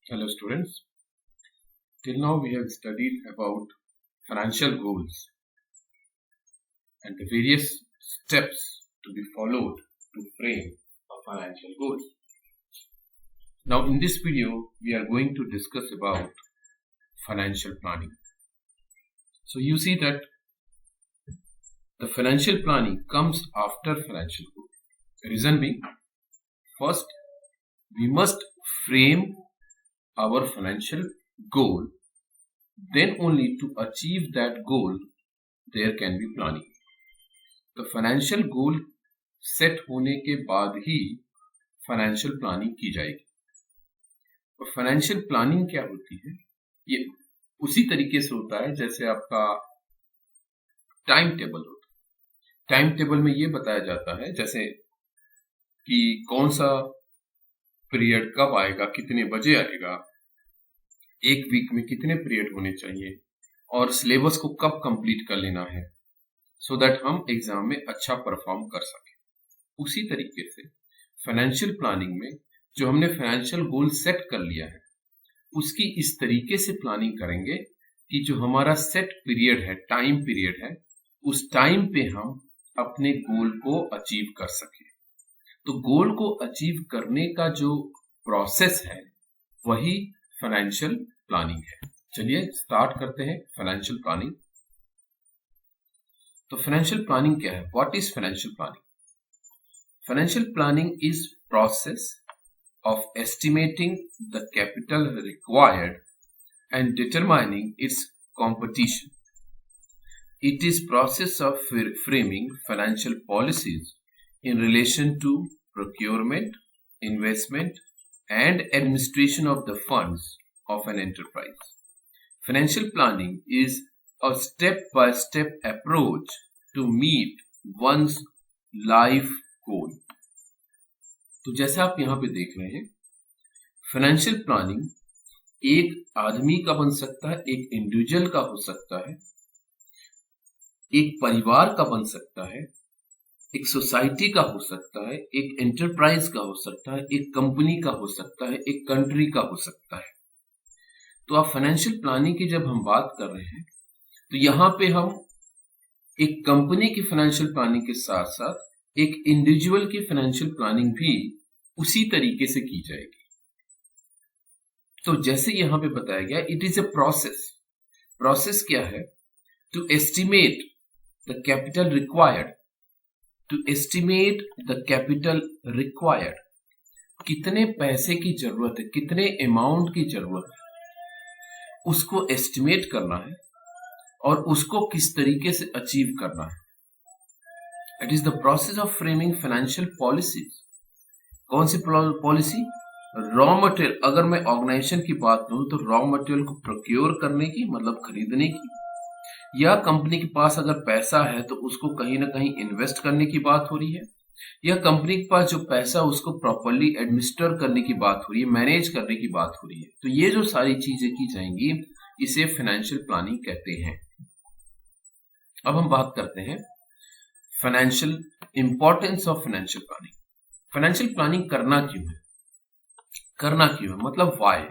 Hello students, till now we have studied about financial goals and the various steps to be followed to frame a financial goal. Now in this video we are going to discuss about financial planning. So you see that the financial planning comes after financial goal. Reason being, first we must frame our financial goal, then only to achieve that goal there can be planning. तो financial goal set होने के बाद ही financial planning की जाएगी। और financial planning क्या होती है, ये उसी तरीके से होता है जैसे आपका टाइम टेबल होता है। टाइम टेबल में ये बताया जाता है जैसे कि कौन सा पीरियड कब आएगा, कितने बजे आएगा, एक वीक में कितने पीरियड होने चाहिए और सिलेबस को कब कंप्लीट कर लेना है, सो दैट हम एग्जाम में अच्छा परफॉर्म कर सकें। उसी तरीके से फाइनेंशियल प्लानिंग में जो हमने फाइनेंशियल गोल सेट कर लिया है उसकी इस तरीके से प्लानिंग करेंगे कि जो हमारा सेट पीरियड है, टाइम पीरियड है, उस टाइम पे हम अपने गोल को अचीव कर सकें। तो गोल को अचीव करने का जो प्रोसेस है वही फाइनेंशियल प्लानिंग है। चलिए स्टार्ट करते हैं फाइनेंशियल प्लानिंग। तो फाइनेंशियल प्लानिंग क्या है? What is financial planning? Financial planning is process of estimating the capital required and determining it's competition. It is process of framing financial policies in relation to procurement, investment and administration of the funds of an enterprise. Financial planning is a step-by-step approach to meet one's life goal. तो जैसे आप यहाँ पे देख रहे हैं, financial planning एक आदमी का बन सकता है, एक इंडिविजुअल का हो सकता है, एक परिवार का बन सकता है, एक सोसाइटी का हो सकता है, एक एंटरप्राइज का हो सकता है, एक कंपनी का हो सकता है, एक कंट्री का हो सकता है। तो आप फाइनेंशियल प्लानिंग की जब हम बात कर रहे हैं तो यहाँ पे हम एक कंपनी की फाइनेंशियल प्लानिंग के साथ साथ एक इंडिविजुअल की फाइनेंशियल प्लानिंग भी उसी तरीके से की जाएगी। तो जैसे यहाँ पे बताया गया, it is a process. Process क्या है? To estimate the capital required, to estimate the capital required, कितने पैसे की जरूरत है, कितने अमाउंट की जरूरत है, उसको एस्टिमेट करना है और उसको किस तरीके से अचीव करना है। It is the process of framing financial policies. कौन सी पॉलिसी? Raw material. अगर मैं ऑर्गेनाइजेशन की बात करूं तो रॉ मटेरियल को प्रोक्योर करने की, मतलब खरीदने की, या कंपनी के पास अगर पैसा है तो उसको कहीं ना कहीं इन्वेस्ट करने की बात हो रही है, या कंपनी के पास जो पैसा उसको प्रॉपर्ली एडमिनिस्टर करने की बात हो रही है, मैनेज करने की बात हो रही है। तो ये जो सारी चीजें की जाएंगी इसे फाइनेंशियल प्लानिंग कहते हैं। अब हम बात करते हैं financial importance of financial planning. Financial planning करना क्यों है? करना क्यों है मतलब व्हाई।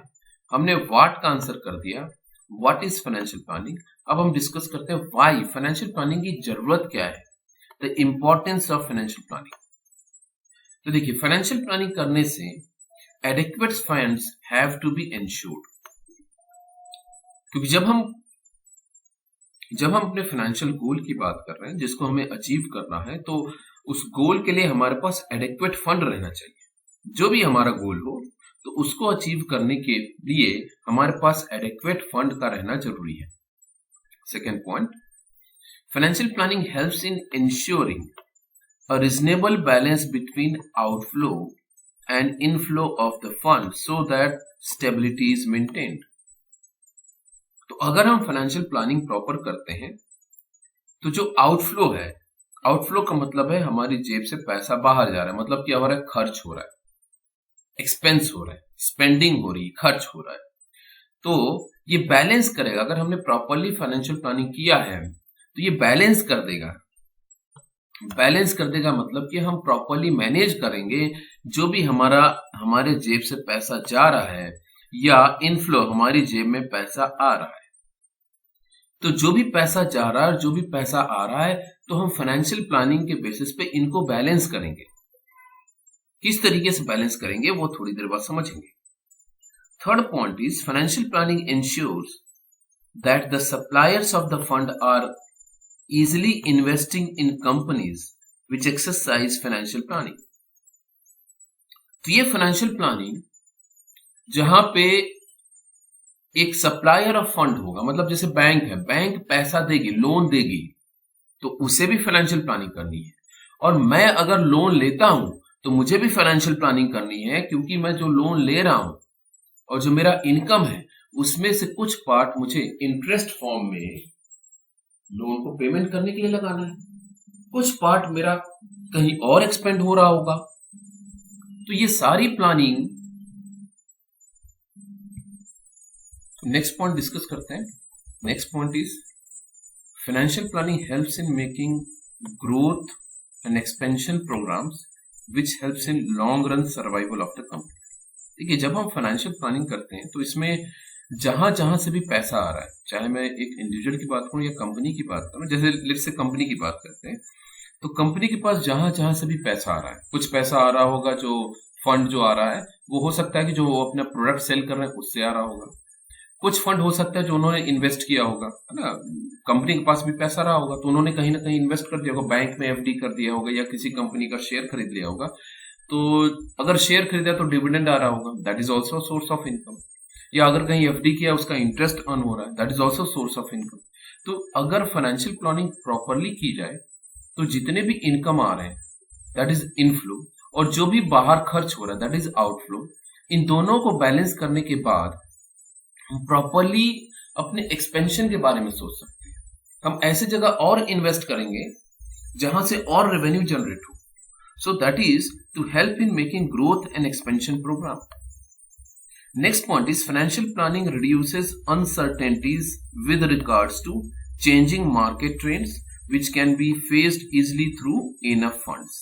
हमने व्हाट का आंसर कर दिया, व्हाट इज फाइनेंशियल प्लानिंग। अब हम डिस्कस करते हैं व्हाई, फाइनेंशियल प्लानिंग की जरूरत क्या है, the importance of financial planning. तो देखिए, फाइनेंशियल प्लानिंग करने से adequate funds have to be ensured. क्योंकि जब हम अपने फाइनेंशियल गोल की बात कर रहे हैं जिसको हमें अचीव करना है, तो उस गोल के लिए हमारे पास एडिक्वेट फंड रहना चाहिए। जो भी हमारा गोल हो तो उसको अचीव करने के लिए हमारे पास एडिक्वेट फंड का रहना जरूरी है। Second point, financial planning helps in ensuring a reasonable balance between outflow and inflow of the fund so that stability is maintained. तो अगर हम फाइनेंशियल प्लानिंग प्रॉपर करते हैं तो जो आउटफ्लो है, आउटफ्लो का मतलब है हमारी जेब से पैसा बाहर जा रहा है, मतलब कि हमारा खर्च हो रहा है, एक्सपेंस हो रहा है, स्पेंडिंग हो रही है, खर्च हो रहा है, तो ये बैलेंस करेगा। अगर हमने प्रॉपरली फाइनेंशियल प्लानिंग किया है तो ये बैलेंस कर देगा। बैलेंस कर देगा मतलब कि हम प्रॉपरली मैनेज करेंगे जो भी हमारे जेब से पैसा जा रहा है या इनफ्लो, हमारी जेब में पैसा आ रहा है। तो जो भी पैसा जा रहा है और जो भी पैसा आ रहा है, तो हम फाइनेंशियल प्लानिंग के बेसिस पे इनको बैलेंस करेंगे। किस तरीके से बैलेंस करेंगे वो थोड़ी देर बाद समझेंगे। Third point is financial planning insures that the suppliers of the fund are easily investing in companies which exercise financial planning। तो ये फाइनेंशियल प्लानिंग जहां पे एक सप्लायर ऑफ फंड होगा, मतलब जैसे बैंक है, बैंक पैसा देगी, लोन देगी, तो उसे भी फाइनेंशियल प्लानिंग करनी है। और मैं अगर लोन लेता हूं तो मुझे भी फाइनेंशियल प्लानिंग करनी है, क्योंकि मैं जो लोन ले रहा हूं और जो मेरा इनकम है उसमें से कुछ पार्ट मुझे इंटरेस्ट फॉर्म में लोन को पेमेंट करने के लिए लगाना है, कुछ पार्ट मेरा कहीं और एक्सपेंड हो रहा होगा। तो ये सारी प्लानिंग, नेक्स्ट पॉइंट डिस्कस करते हैं। Next point is financial planning helps in making growth and expansion programmes which helps in long run survival of the company. देखिए, जब हम फाइनेंशियल प्लानिंग करते हैं तो इसमें जहां जहां से भी पैसा आ रहा है, चाहे मैं एक इंडिविजुअल की बात करूं या कंपनी की बात करूं, जैसे लेट्स से कंपनी की बात करते हैं, तो कंपनी के पास जहां जहां से भी पैसा आ रहा है, कुछ पैसा आ रहा होगा जो फंड जो आ रहा है वो हो सकता है कि जो वो अपना प्रोडक्ट सेल कर रहे हैं उससे आ रहा होगा, कुछ फंड हो सकता है जो उन्होंने इन्वेस्ट किया होगा, है ना, कंपनी के पास भी पैसा रहा होगा तो उन्होंने कहीं ना कहीं इन्वेस्ट कर दिया होगा, बैंक में एफडी कर दिया होगा या किसी कंपनी का शेयर खरीद लिया होगा। तो अगर शेयर खरीदा तो डिविडेंड आ रहा होगा, that is also source of income. या अगर कहीं एफडी किया उसका इंटरेस्ट अर्न हो रहा है, that is also source of income. तो अगर फाइनेंशियल प्लानिंग प्रॉपरली की जाए तो जितने भी इनकम आ रहे हैं दैट इज इनफ्लो, और जो भी बाहर खर्च हो रहा है दैट इज आउटफ्लो, इन दोनों को बैलेंस करने के बाद हम प्रॉपरली अपने एक्सपेंशन के बारे में सोच सकते हैं। हम ऐसे जगह और इन्वेस्ट करेंगे जहां से और रेवेन्यू जनरेट हो, so that is to help in making growth and expansion program. Next point is financial planning reduces uncertainties with regards to changing market trends which can be faced easily through enough funds।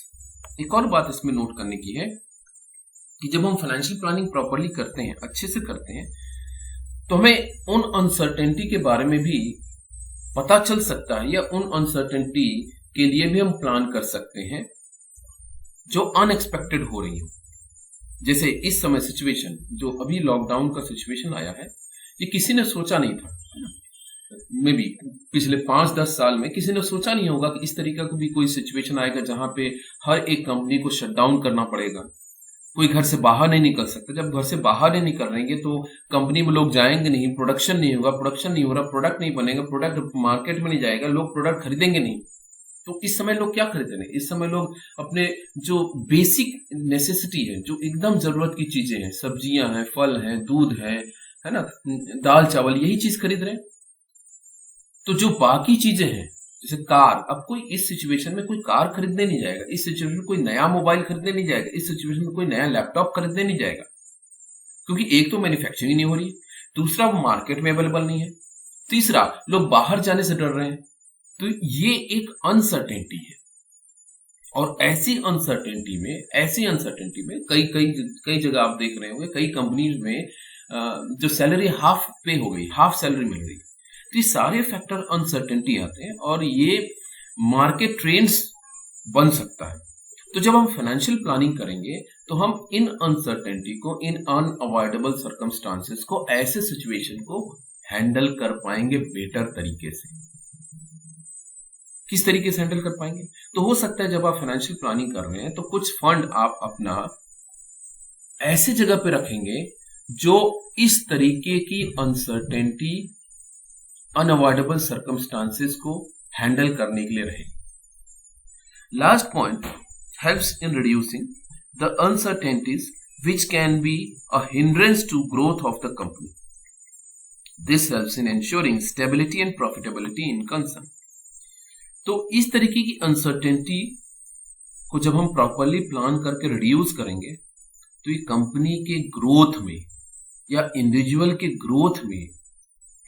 एक और बात इसमें note करने की है कि जब हम फाइनेंशियल प्लानिंग प्रॉपरली करते हैं, अच्छे से करते हैं, तो हमें उन अनसर्टेनिटी के बारे में भी पता चल सकता है या उन अनसर्टेनिटी के लिए भी हम प्लान कर सकते हैं जो अनएक्सपेक्टेड हो रही हो। जैसे इस समय सिचुएशन जो अभी लॉकडाउन का सिचुएशन आया है, ये किसी ने सोचा नहीं था। मे बी पिछले 5-10 साल में किसी ने सोचा नहीं होगा कि इस तरीके का भी कोई सिचुएशन आएगा जहां पे हर एक कंपनी को शट डाउन करना पड़ेगा, कोई घर से बाहर नहीं निकल सकता। जब घर से बाहर नहीं निकल रहेंगे तो कंपनी में लोग जाएंगे नहीं, प्रोडक्शन नहीं होगा, प्रोडक्शन नहीं हो रहा, प्रोडक्ट नहीं बनेगा, प्रोडक्ट मार्केट में नहीं जाएगा, लोग प्रोडक्ट खरीदेंगे नहीं। तो इस समय लोग क्या खरीद रहे हैं? इस समय लोग अपने जो बेसिक नेसेसिटी है, जो एकदम जरूरत की चीजें हैं, सब्जियां हैं, फल हैं, दूध है ना, दाल चावल, यही चीज खरीद रहे हैं। तो जो बाकी चीजें हैं जैसे कार, अब कोई इस सिचुएशन में कोई कार खरीदने नहीं जाएगा, इस सिचुएशन में कोई नया मोबाइल खरीदने नहीं जाएगा, इस सिचुएशन में कोई नया लैपटॉप खरीदने नहीं जाएगा, क्योंकि एक तो मैन्युफैक्चरिंग नहीं हो रही, दूसरा वो मार्केट में अवेलेबल नहीं है, तीसरा लोग बाहर जाने से डर रहे हैं। तो ये एक अनसर्टेनिटी है, और ऐसी अनसर्टेनिटी में कई जगह आप देख रहे होंगे, कई कंपनीज में जो सैलरी हाफ पे हो गई, हाफ सैलरी मिल रही है। तो ये सारे फैक्टर अनसर्टेनिटी आते हैं और ये मार्केट ट्रेंड्स बन सकता है। तो जब हम फाइनेंशियल प्लानिंग करेंगे तो हम इन अनसर्टेनिटी को, इन अनअवॉइडेबल सर्कमस्टांसेस को, ऐसे सिचुएशन को हैंडल कर पाएंगे बेटर तरीके से। किस तरीके से हैंडल कर पाएंगे? तो हो सकता है जब आप फाइनेंशियल प्लानिंग कर रहे हैं तो कुछ फंड आप अपना ऐसे जगह पे रखेंगे जो इस तरीके की अनसर्टेनिटी, अनअवॉइडेबल सर्कमस्टांसेस को हैंडल करने के लिए रहे। Last point helps in reducing the uncertainties which can be a hindrance to growth of the company. This helps in ensuring stability and profitability in concern. तो इस तरीके की अनसर्टेनिटी को जब हम प्रॉपरली प्लान करके रिड्यूस करेंगे तो ये कंपनी के ग्रोथ में या इंडिविजुअल के ग्रोथ में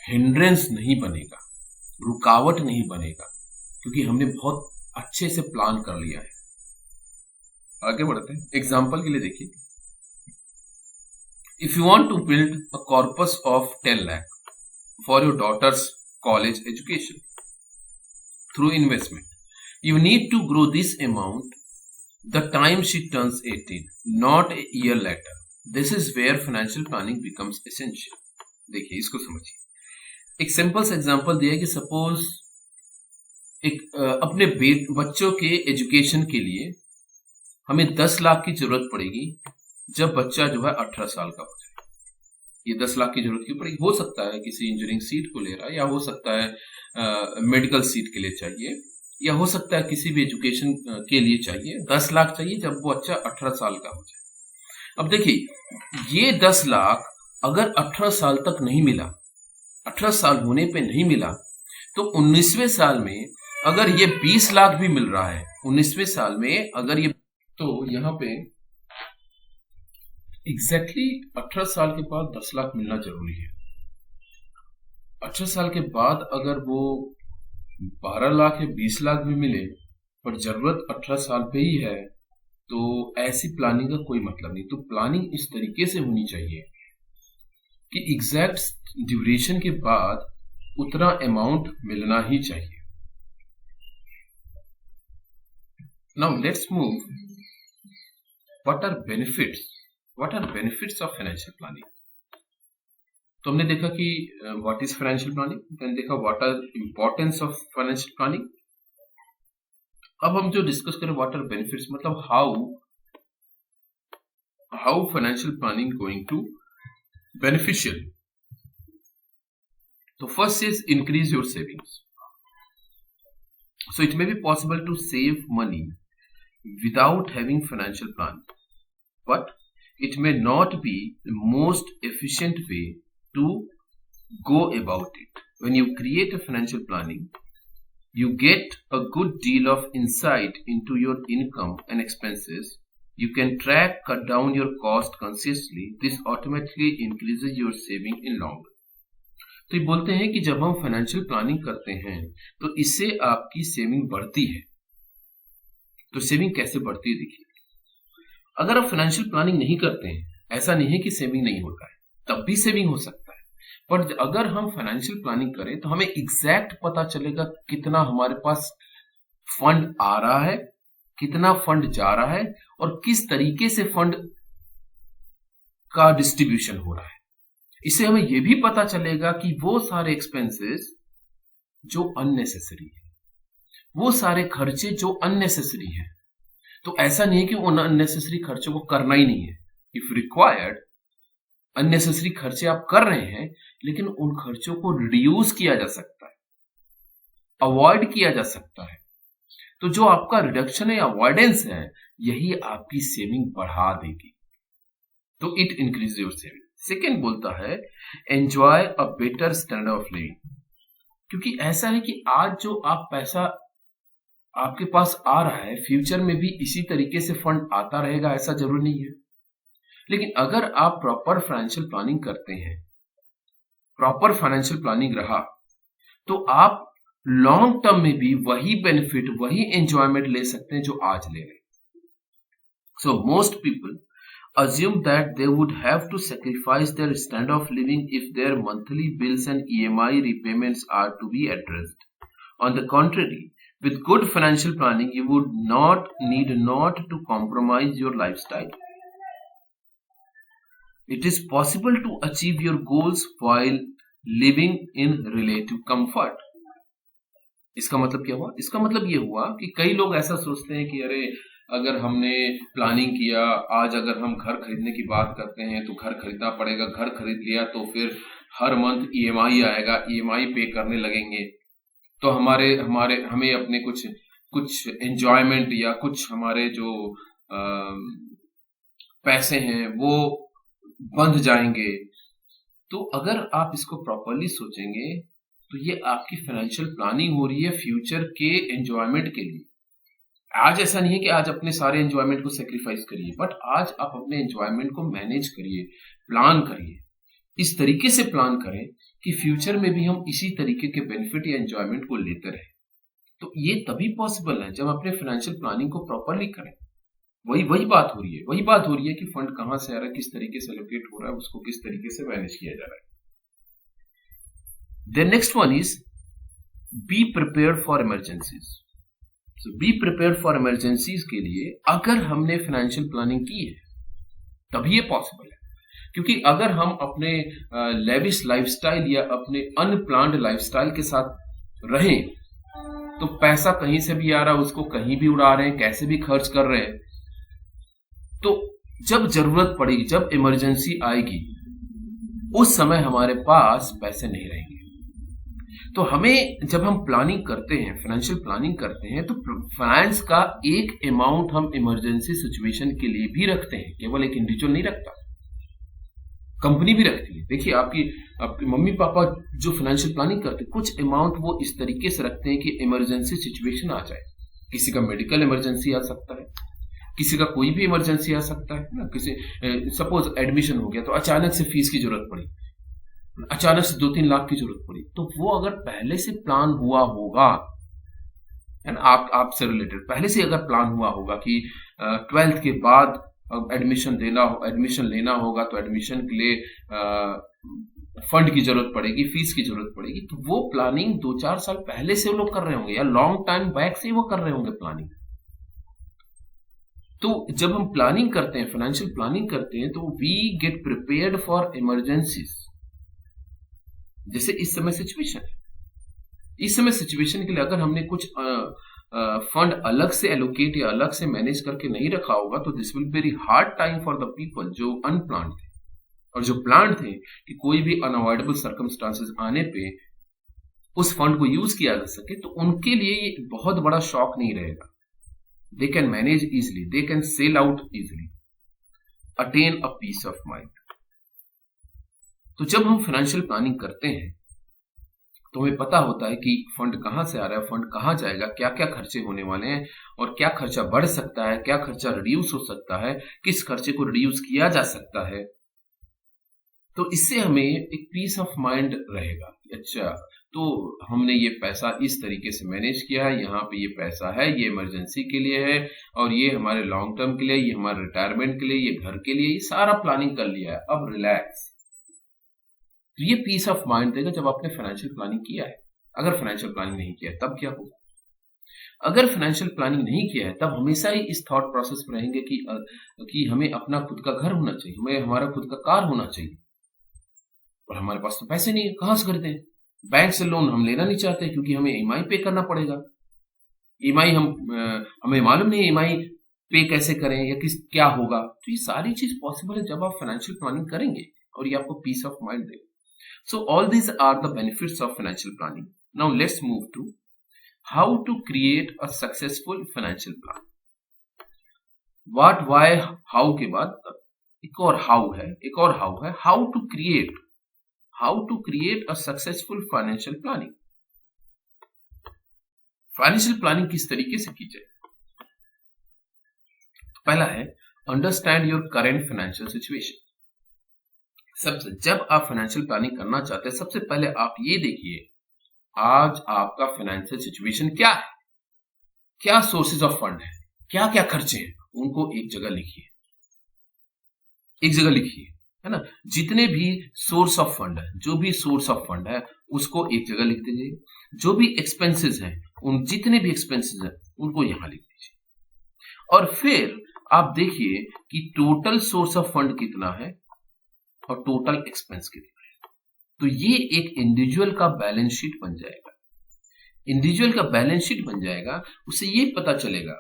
हिंड्रेंस नहीं बनेगा, रुकावट नहीं बनेगा, क्योंकि हमने बहुत अच्छे से प्लान कर लिया है। आगे बढ़ते हैं। एग्जाम्पल के लिए देखिए, If you want to build a corpus of 10 lakh for your daughter's college education through investment, you need to grow this amount the time she turns 18, not a year later. This is where financial planning becomes essential. देखिए इसको समझिए. एक simple सा example दिया कि suppose एक अपने बच्चों के एजुकेशन के लिए हमें 10 लाख की जरूरत पड़ेगी जब बच्चा जो है 18 साल का हो जाए. ये 10 लाख की जरूरत क्यों पड़ेगी? हो सकता है किसी इंजीनियरिंग सीट को ले रहा है, या हो सकता है मेडिकल सीट के लिए चाहिए, या हो सकता है किसी भी एजुकेशन के लिए चाहिए. 10 लाख चाहिए जब वो बच्चा 18 साल का हो जाए. अब देखिए ये 10 लाख अगर 18 साल तक नहीं मिला, 18 साल होने पे नहीं मिला, तो 19वें साल में अगर ये 20 लाख भी मिल रहा है, 19वें साल में अगर ये, तो यहाँ पे एग्जैक्टली 18 साल के बाद 10 लाख मिलना जरूरी है. 18 साल के बाद अगर वो 12 लाख या 20 लाख भी मिले पर जरूरत 18 साल पे ही है, तो ऐसी प्लानिंग का कोई मतलब नहीं. तो प्लानिंग इस तरीके से होनी चाहिए कि एग्जैक्ट ड्यूरेशन के बाद उतना अमाउंट मिलना ही चाहिए. Now let's move. What are benefits of financial planning? तो हमने देखा कि व्हाट इज फाइनेंशियल प्लानिंग, हमने देखा what are importance of financial planning. अब हम जो डिस्कस करें व्हाट आर बेनिफिट्स, मतलब how financial planning going to beneficial. तो first is increase your savings. So it may be possible to save money without having financial plan, but it may not be the most efficient way to go about it. When you create a financial planning, you get a good deal of insight into your income and expenses. You can track, cut down your cost consciously. This automatically increases your saving in long run. तो ये बोलते हैं कि जब हम financial planning करते हैं तो इससे आपकी सेविंग बढ़ती है. तो सेविंग कैसे बढ़ती है? देखिए, अगर आप फाइनेंशियल प्लानिंग नहीं करते हैं, ऐसा नहीं है कि सेविंग नहीं होता है, तब भी सेविंग हो सकता है. पर अगर हम फाइनेंशियल प्लानिंग करें तो हमें एग्जैक्ट पता चलेगा कितना हमारे पास फंड आ रहा है, कितना फंड जा रहा है, और किस तरीके से फंड का डिस्ट्रीब्यूशन हो रहा है. इससे हमें यह भी पता चलेगा कि वो सारे एक्सपेंसेस जो अननेसेसरी है, वो सारे खर्चे जो अननेसेसरी हैं, तो ऐसा नहीं है कि उन अननेसेसरी खर्चों को करना ही नहीं है. इफ रिक्वायर्ड अननेसेसरी खर्चे आप कर रहे हैं, लेकिन उन खर्चों को रिड्यूस किया जा सकता है, अवॉइड किया जा सकता है. तो जो आपका रिडक्शन है, अवॉइडेंस है, यही आपकी सेविंग बढ़ा देगी. तो it increase your saving. Second बोलता है enjoy a better standard of living. क्योंकि ऐसा है कि आज जो आप पैसा आपके पास आ रहा है, फ्यूचर में भी इसी तरीके से फंड आता रहेगा ऐसा जरूरी नहीं है. लेकिन अगर आप प्रॉपर फाइनेंशियल प्लानिंग करते हैं, प्रॉपर फाइनेंशियल प्लानिंग रहा, तो आप लॉन्ग टर्म में भी वही बेनिफिट, वही एंजॉयमेंट ले सकते हैं जो आज ले रहे हैं. So most people assume that they would have to sacrifice their standard of living if their monthly bills and EMI repayments are to be addressed. On the contrary, with good financial planning, you would need not to compromise your lifestyle. It is possible to achieve your goals while living in relative comfort. इसका मतलब क्या हुआ? इसका मतलब ये हुआ कि कई लोग ऐसा सोचते हैं कि अरे अगर हमने प्लानिंग किया, आज अगर हम घर खरीदने की बात करते हैं तो घर खरीदना पड़ेगा, घर खरीद लिया तो फिर हर मंथ ईएमआई आएगा, ईएमआई पे करने लगेंगे, तो हमें अपने कुछ एंजॉयमेंट या कुछ हमारे जो पैसे हैं वो बंध जाएंगे. तो अगर आप इसको प्रॉपरली सोचेंगे तो ये आपकी फाइनेंशियल प्लानिंग हो रही है फ्यूचर के एंजॉयमेंट के लिए. आज ऐसा नहीं है कि आज अपने सारे एंजॉयमेंट को सेक्रीफाइस करिए, बट आज आप अपने एंजॉयमेंट को मैनेज करिए, प्लान करिए, इस तरीके से प्लान करें कि फ्यूचर में भी हम इसी तरीके के बेनिफिट या एंजॉयमेंट को लेते रहें. तो ये तभी पॉसिबल है जब अपने फाइनेंशियल प्लानिंग को प्रॉपरली करें. वही बात हो रही है कि फंड कहां से आ रहा है, किस तरीके से एलोकेट हो रहा है, उसको किस तरीके से मैनेज किया जा रहा है। The next one is be prepared for emergencies. So be prepared for emergencies के लिए अगर हमने फाइनेंशियल प्लानिंग की है तभी ये पॉसिबल है, क्योंकि अगर हम अपने लेविश लाइफस्टाइल या अपने अनप्लान्ड लाइफस्टाइल के साथ रहें तो पैसा कहीं से भी आ रहा है उसको कहीं भी उड़ा रहे हैं, कैसे भी खर्च कर रहे हैं, तो जब जरूरत पड़ेगी, जब इमरजेंसी आएगी, उस समय हमारे पास पैसे नहीं रहेंगे। तो हमें जब हम प्लानिंग करते हैं, फाइनेंशियल प्लानिंग करते हैं, तो फाइनेंस का एक अमाउंट हम इमरजेंसी सिचुएशन के लिए भी रखते हैं। केवल एक इंडिविजुअल नहीं रखता, कंपनी भी रखती है। देखिए आपकी मम्मी पापा जो फाइनेंशियल प्लानिंग करते हैं, कुछ अमाउंट वो इस तरीके से रखते हैं कि इमरजेंसी सिचुएशन आ जाए। किसी का मेडिकल इमरजेंसी आ सकता है, किसी का कोई भी इमरजेंसी आ सकता है ना। किसी सपोज एडमिशन हो गया तो अचानक से फीस की जरूरत पड़ी, अचानक से 2-3 लाख की जरूरत पड़ी, तो वो अगर पहले से प्लान हुआ होगा, है ना, आपसे रिलेटेड पहले से अगर प्लान हुआ होगा कि 12th के बाद एडमिशन लेना होगा, तो एडमिशन के लिए फंड की जरूरत पड़ेगी, फीस की जरूरत पड़ेगी, तो वो प्लानिंग 2-4 साल पहले से वो लोग कर रहे होंगे या लॉन्ग टाइम बैक से वो कर रहे होंगे प्लानिंग। तो जब हम प्लानिंग करते हैं, फाइनेंशियल प्लानिंग करते हैं, तो we get prepared for emergencies. जैसे इस समय सिचुएशन है, इस समय सिचुएशन के लिए अगर हमने कुछ फंड अलग से एलोकेट या अलग से मैनेज करके नहीं रखा होगा, तो this will be very hard time for the people जो अनप्लान्ड थे और जो प्लान्ड थे कि कोई भी अनअवॉइडेबल सर्कमस्टांसेस आने पे उस फंड को यूज किया जा सके, तो उनके लिए ये बहुत बड़ा शॉक नहीं रहेगा। They can manage easily, they can sell out easily, attain a peace of mind. तो जब हम फाइनेंशियल प्लानिंग करते हैं तो हमें पता होता है कि फंड कहां से आ रहा है, फंड कहां जाएगा, क्या क्या खर्चे होने वाले हैं और क्या खर्चा बढ़ सकता है, क्या खर्चा रिड्यूस हो सकता है, किस खर्चे को रिड्यूस किया जा सकता है। तो इससे हमें एक पीस ऑफ माइंड रहेगा। अच्छा, तो हमने ये पैसा इस तरीके से मैनेज किया है, यहाँ पे ये पैसा है, ये इमरजेंसी के लिए है और ये हमारे लॉन्ग टर्म के लिए, ये हमारे रिटायरमेंट के लिए, ये घर के लिए, ये सारा प्लानिंग कर लिया है, अब रिलैक्स। तो ये पीस ऑफ माइंड देगा जब आपने फाइनेंशियल प्लानिंग किया है। अगर फाइनेंशियल प्लानिंग नहीं किया है तब क्या होगा? अगर फाइनेंशियल प्लानिंग नहीं किया है तब हमेशा ही इस थॉट प्रोसेस में रहेंगे कि हमें अपना खुद का घर होना चाहिए, हमें हमारा खुद का कार होना चाहिए, और हमारे पास तो पैसे नहीं है, कहां से खरीदें? बैंक से लोन हम लेना नहीं चाहते क्योंकि हमें ईएमआई पे करना पड़ेगा। ईएमआई हमें मालूम नहीं ईएमआई पे कैसे करें या क्या होगा। तो ये सारी चीज पॉसिबल है जब आप फाइनेंशियल प्लानिंग करेंगे और ये आपको पीस ऑफ माइंड देगा। So all these are the benefits of financial planning. Now let's move to how to create a successful financial plan. What, why, how के बाद एक और how है, how to create a successful financial planning. Financial planning किस तरीके से की जाए? पहला है understand your current financial situation. सबसे जब आप फाइनेंशियल प्लानिंग करना चाहते हैं, सबसे पहले आप ये देखिए आज आपका फाइनेंशियल सिचुएशन क्या है, क्या सोर्सेज ऑफ फंड है, क्या क्या खर्चे हैं, उनको एक जगह लिखिए, है ना। जितने भी सोर्स ऑफ फंड है, जो भी सोर्स ऑफ फंड है उसको एक जगह लिख दीजिए। जो भी एक्सपेंसेस हैं, उन जितने भी एक्सपेंसेस हैं उनको यहां लिख दीजिए। और फिर आप देखिए कि टोटल सोर्स ऑफ फंड कितना है और टोटल एक्सपेंस कितना है। तो ये एक इंडिविजुअल का बैलेंस शीट बन जाएगा। उससे ये पता चलेगा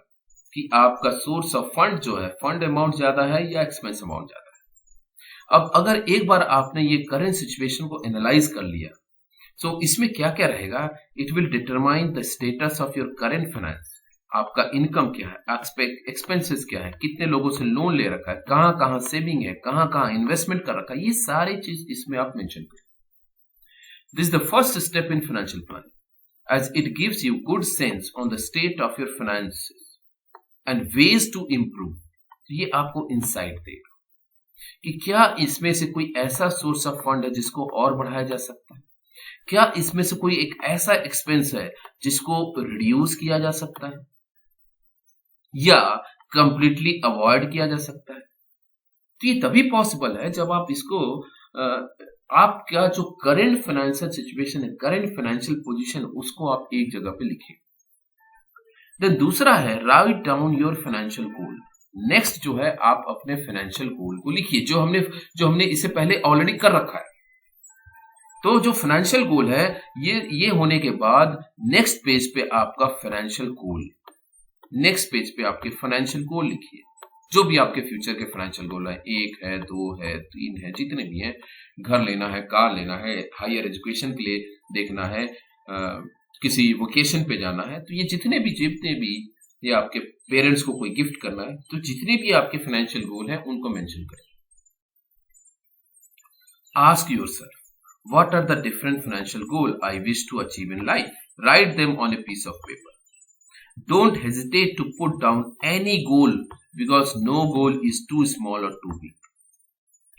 कि आपका सोर्स ऑफ फंड जो है, फंड अमाउंट ज्यादा है या एक्सपेंस अमाउंट ज्यादा है। अब अगर एक बार आपने ये करंट सिचुएशन को एनालाइज कर लिया, तो इसमें क्या क्या रहेगा, it will determine the status of your current finance. आपका इनकम क्या है, एक्सपेंसेस क्या है, कितने लोगों से लोन ले रखा है, कहां कहां सेविंग है, कहां कहां इन्वेस्टमेंट कर रखा है, ये सारी चीज इसमें आप मेंशन करें। This is the first step in financial planning as it gives you good sense on the state of your finances and ways to improve. ये आपको इंसाइट देगा कि क्या इसमें से कोई ऐसा सोर्स ऑफ फंड है जिसको और बढ़ाया जा सकता है, क्या इसमें से कोई एक ऐसा एक्सपेंस है जिसको रिड्यूस किया जा सकता है, या कंप्लीटली अवॉइड किया जा सकता है। तो ये तभी पॉसिबल है जब आप इसको आपका जो करंट फाइनेंशियल सिचुएशन है, करंट फाइनेंशियल पोजीशन, उसको आप एक जगह पे लिखिए। देन दूसरा है write down your financial goal. Next जो है आप अपने फाइनेंशियल गोल को लिखिए, जो हमने इससे पहले ऑलरेडी कर रखा है। तो जो फाइनेंशियल गोल है ये होने के बाद नेक्स्ट पेज पे आपका फाइनेंशियल गोल, नेक्स्ट पेज पे आपके फाइनेंशियल गोल लिखिए, जो भी आपके फ्यूचर के फाइनेंशियल गोल है, 1 है, 2 है, 3 है, जितने भी हैं, घर लेना है, कार लेना है, हायर एजुकेशन के लिए देखना है, किसी वोकेशन पे जाना है, तो ये जितने भी ये आपके पेरेंट्स को कोई गिफ्ट करना है, तो जितने भी आपके फाइनेंशियल गोल हैं उनको मेंशन करें। Ask yourself, what are the different financial goal I wish to achieve in life? Write them on a piece of paper. Don't hesitate to put down any goal because no goal is too small or too big.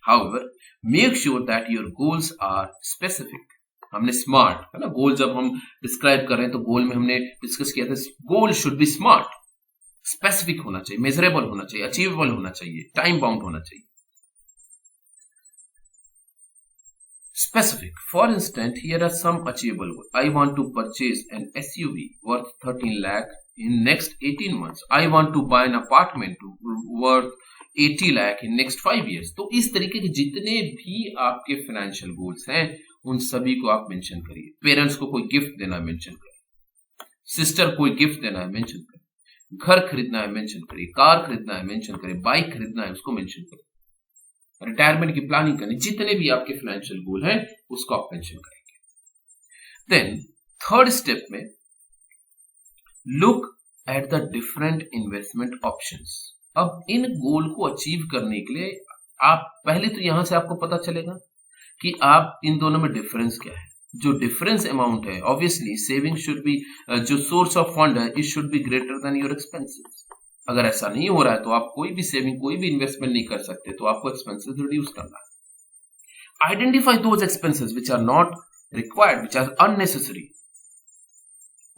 However, make sure that your goals are specific. हमने smart है ना, गोल जब हम describe कर रहे हैं तो गोल में हमने डिस्कस किया था, goal should be smart, specific होना चाहिए, मेजरेबल होना चाहिए, अचीवेबल होना चाहिए, टाइम बाउंड होना चाहिए। Specific. For instance, here are some achievable goals. I want to purchase an SUV worth 13 lakh in next 18 months. I want to buy an apartment worth 80 lakh in next 5 years. तो इस तरीके के जितने भी आपके financial goals हैं उन सभी को आप मेंशन करिए। पेरेंट्स को कोई गिफ्ट देना है मेंशन करिए, सिस्टर कोई गिफ्ट देना है मेंशन करिए, घर खरीदना है मेंशन करिए, कार खरीदना है मेंशन करिए, बाइक खरीदना है उसको मेंशन करिए, रिटायरमेंट की प्लानिंग करनी, जितने भी आपके फाइनेंशियल गोल हैं उसको आप मेंशन करेंगे। देन थर्ड स्टेप में look at the different investment options. अब इन गोल को अचीव करने के लिए आप पहले तो यहां से आपको पता चलेगा कि आप इन दोनों में डिफरेंस क्या है। जो डिफरेंस अमाउंट है, ऑब्वियसली सेविंग शुड बी, जो सोर्स ऑफ फंड है, it should be greater than your expenses. अगर ऐसा नहीं हो रहा है तो आप कोई भी सेविंग, कोई भी इन्वेस्टमेंट नहीं कर सकते, तो आपको एक्सपेंसेस रिड्यूस करना है। Identify those expenses which are not required, which are unnecessary,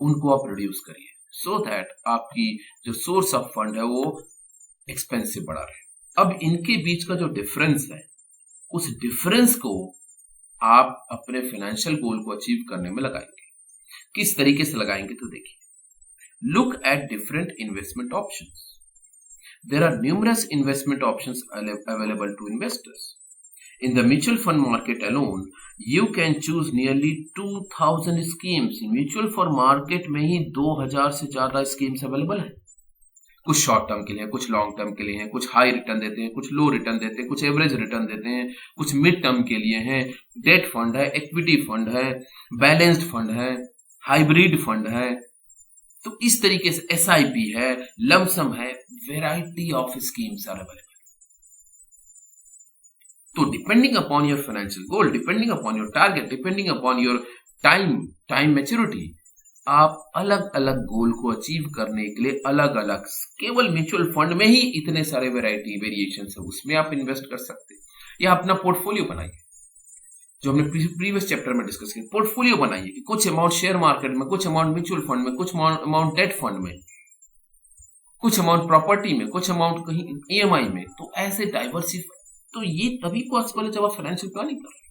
उनको आप रिड्यूस करिए, सो दैट आपकी जो सोर्स ऑफ फंड है वो एक्सपेंस से बढ़ा रहे। अब इनके बीच का जो डिफरेंस है, उस डिफरेंस को आप अपने फाइनेंशियल गोल को अचीव करने में लगाएंगे। किस तरीके से लगाएंगे तो देखिए, look at different investment options. There are numerous investment options available to investors. In the mutual fund market alone, you can choose nearly 2000 schemes. Mutual fund market में ही 2000 से ज्यादा schemes available हैं। कुछ शॉर्ट टर्म के लिए, कुछ long term के लिए हैं, कुछ हाई रिटर्न देते हैं, कुछ लो रिटर्न देते हैं, कुछ एवरेज रिटर्न देते हैं, कुछ मिड टर्म के लिए हैं, डेट फंड है, इक्विटी फंड है, बैलेंस्ड फंड है, हाइब्रिड फंड है। तो इस तरीके से SIP है, लमसम है, variety of schemes are available. तो depending upon your financial goal, depending upon your target, depending upon your time maturity, आप अलग अलग गोल को अचीव करने के लिए अलग अलग, केवल म्यूचुअल फंड में ही इतने सारे वेरिएशन है, उसमें आप इन्वेस्ट कर सकते हैं। या अपना पोर्टफोलियो बनाइए, जो हमने प्रीवियस चैप्टर में डिस्कस किया, पोर्टफोलियो बनाइए कि कुछ अमाउंट शेयर मार्केट में, कुछ अमाउंट म्यूचुअल फंड में, कुछ अमाउंट डेट फंड में, कुछ अमाउंट प्रॉपर्टी में, कुछ अमाउंट कहीं EMI में। तो ऐसे डाइवर्सिफाई, तो ये तभी पॉसिबल है जब आप फाइनेंशियल प्लानिंग कर रहे हैं।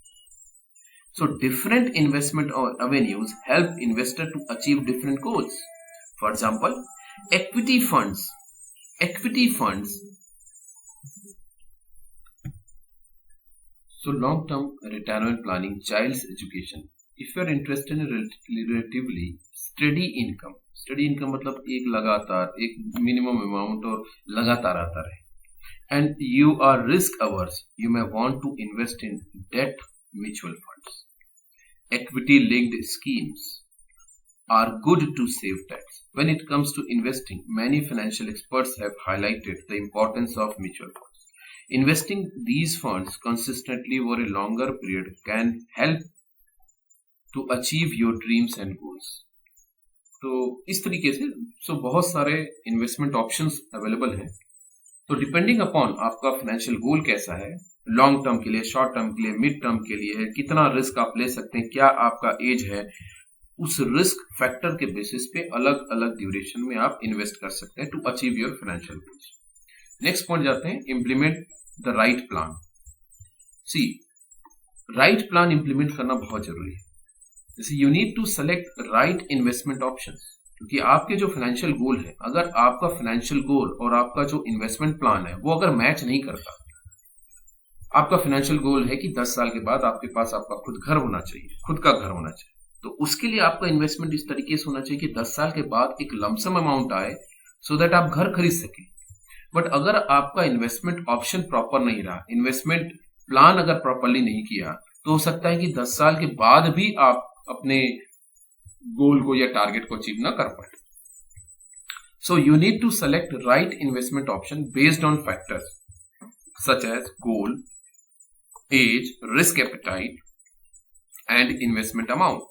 So different investment avenues help investor to achieve different goals. For example, equity funds. So long-term retirement planning, child's education. If you are interested in relatively steady income मतलब एक लगातार, एक मिनिमम अमाउंट और लगातार आता रहे, and you are risk averse, you may want to invest in debt mutual funds. Equity linked schemes are good to save tax. When it comes to investing, many financial experts have highlighted the importance of mutual funds. Investing these funds consistently over a longer period can help to achieve your dreams and goals. तो इस तरीके से बहुत सारे investment options available हैं। तो depending upon आपका financial goal कैसा है, लॉन्ग टर्म के लिए, शॉर्ट टर्म के लिए, मिड टर्म के लिए है, कितना रिस्क आप ले सकते हैं, क्या आपका एज है, उस रिस्क फैक्टर के बेसिस पे अलग अलग ड्यूरेशन में आप इन्वेस्ट कर सकते हैं to achieve your financial goals. Next point जाते हैं, implement the right plan. See, right plan implement करना बहुत जरूरी है। जैसे you need to select right investment options, क्योंकि आपके जो फाइनेंशियल गोल है, अगर आपका फाइनेंशियल गोल और आपका जो इन्वेस्टमेंट प्लान है वो अगर मैच नहीं करता, आपका फाइनेंशियल गोल है कि 10 साल के बाद आपके पास आपका खुद घर होना चाहिए, खुद का घर होना चाहिए, तो उसके लिए आपका इन्वेस्टमेंट इस तरीके से होना चाहिए कि 10 साल के बाद एक लमसम अमाउंट आए सो दैट आप घर खरीद सके। बट अगर आपका इन्वेस्टमेंट ऑप्शन प्रॉपर नहीं रहा, इन्वेस्टमेंट प्लान अगर प्रॉपरली नहीं किया, तो हो सकता है कि 10 साल के बाद भी आप अपने गोल को या टारगेट को अचीव ना कर पाए। So you need to select right investment option based on factors such as goal, age, risk appetite and investment amount.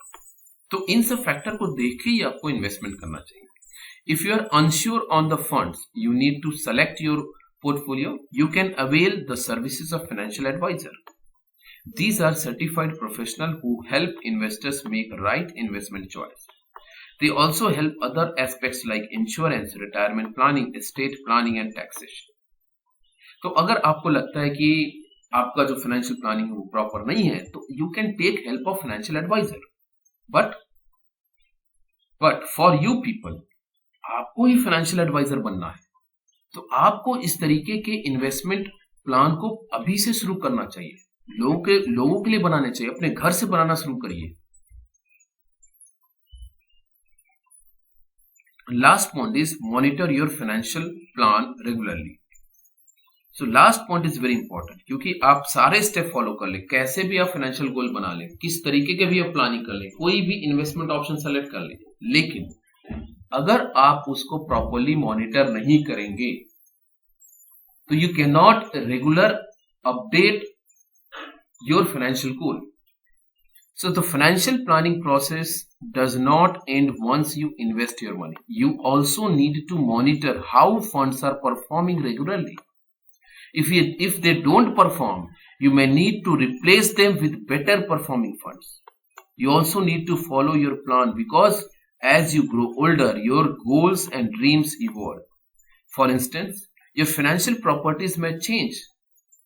तो इन सब फैक्टर को देख के ही आपको इन्वेस्टमेंट करना चाहिए। If you are unsure on the funds, you need to select your portfolio, you can avail the services of financial advisor. These are certified professionals who help investors make right investment choice. They also help other aspects like insurance, retirement planning, estate planning and taxation. तो अगर आपको लगता है कि आपका जो financial planning है वो प्रॉपर नहीं है, तो you can take help of financial adviser. But for you people, आपको ही फाइनेंशियल एडवाइजर बनना है, तो आपको इस तरीके के इन्वेस्टमेंट प्लान को अभी से शुरू करना चाहिए, लोगों के लिए बनाने चाहिए, अपने घर से बनाना शुरू करिए। Last point is monitor your financial plan regularly. So last point is very important, क्योंकि आप सारे स्टेप फॉलो कर ले, कैसे भी आप फाइनेंशियल गोल बना ले, किस तरीके के भी आप प्लानिंग कर ले, कोई भी इन्वेस्टमेंट ऑप्शन सेलेक्ट कर ले, लेकिन अगर आप उसको प्रॉपरली मॉनिटर नहीं करेंगे तो you can not regular update your financial goal. So the financial planning process does not end once you invest your money. You also need to monitor how funds are performing regularly. If they don't perform, you may need to replace them with better performing funds. You also need to follow your plan because as you grow older, your goals and dreams evolve. For instance, your financial properties may change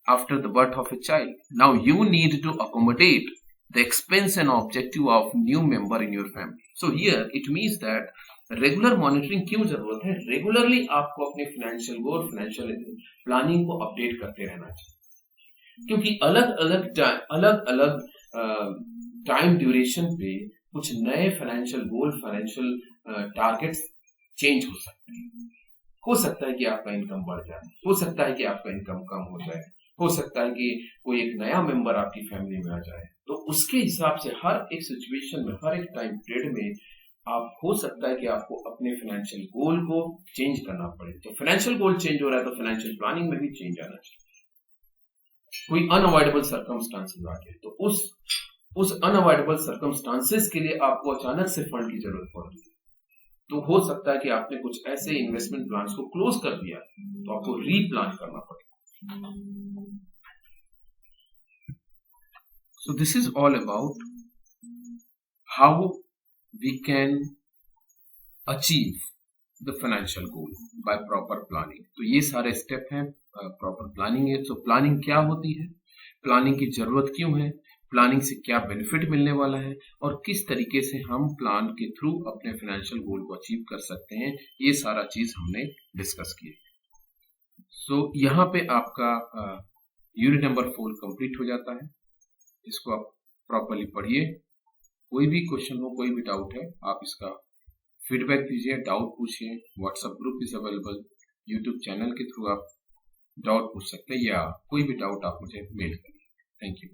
after the birth of a child. Now you need to accommodate the expense and objective of new member in your family. So here it means that regular monitoring क्यों जरूरत है? Regularly आपको अपने financial goal, financial planning को update करते रहना चाहिए, क्योंकि अलग अलग टाइम ड्यूरेशन पे कुछ नए financial goal, financial targets change हो सकते हैं। हो सकता है कि आपका इनकम बढ़ जाए, हो सकता है कि आपका इनकम कम हो जाए, हो सकता है कि कोई एक नया मेंबर आपकी फैमिली में आ जाए। तो उसके हिसाब से हर एक सिचुएशन में, हर एक टाइम पीरियड में आप हो सकता है कि आपको अपने फाइनेंशियल गोल को चेंज करना पड़े। तो फाइनेंशियल गोल चेंज हो रहा है तो फाइनेंशियल प्लानिंग में भी चेंज आना चाहिए। कोई अनअवॉइडेबल सर्कमस्टांसेस आ गए तो उस अनअवॉइडेबल सर्कमस्टांसेस के लिए आपको अचानक से फंड की जरूरत पड़ रही है, तो हो सकता है कि आपने कुछ ऐसे इन्वेस्टमेंट प्लान्स को क्लोज कर दिया, तो आपको रीप्लान करना पड़ेगा। So this is all about how we can achieve the financial goal by proper planning. तो ये सारे स्टेप हैं, प्रॉपर प्लानिंग है। तो प्लानिंग क्या होती है, प्लानिंग की जरूरत क्यों है, प्लानिंग से क्या बेनिफिट मिलने वाला है, और किस तरीके से हम प्लान के थ्रू अपने फाइनेंशियल गोल को अचीव कर सकते हैं, ये सारा चीज हमने डिस्कस किया। सो यहाँ पे आपका यूनिट नंबर 4 कंप्लीट हो जाता है। इसको आप प्रॉपरली पढ़िए। कोई भी क्वेश्चन हो, कोई भी डाउट है, आप इसका फीडबैक दीजिए, डाउट पूछिए। WhatsApp group is available, YouTube channel के थ्रू आप डाउट पूछ सकते हैं, या कोई भी डाउट आप मुझे मेल करिए। Thank you.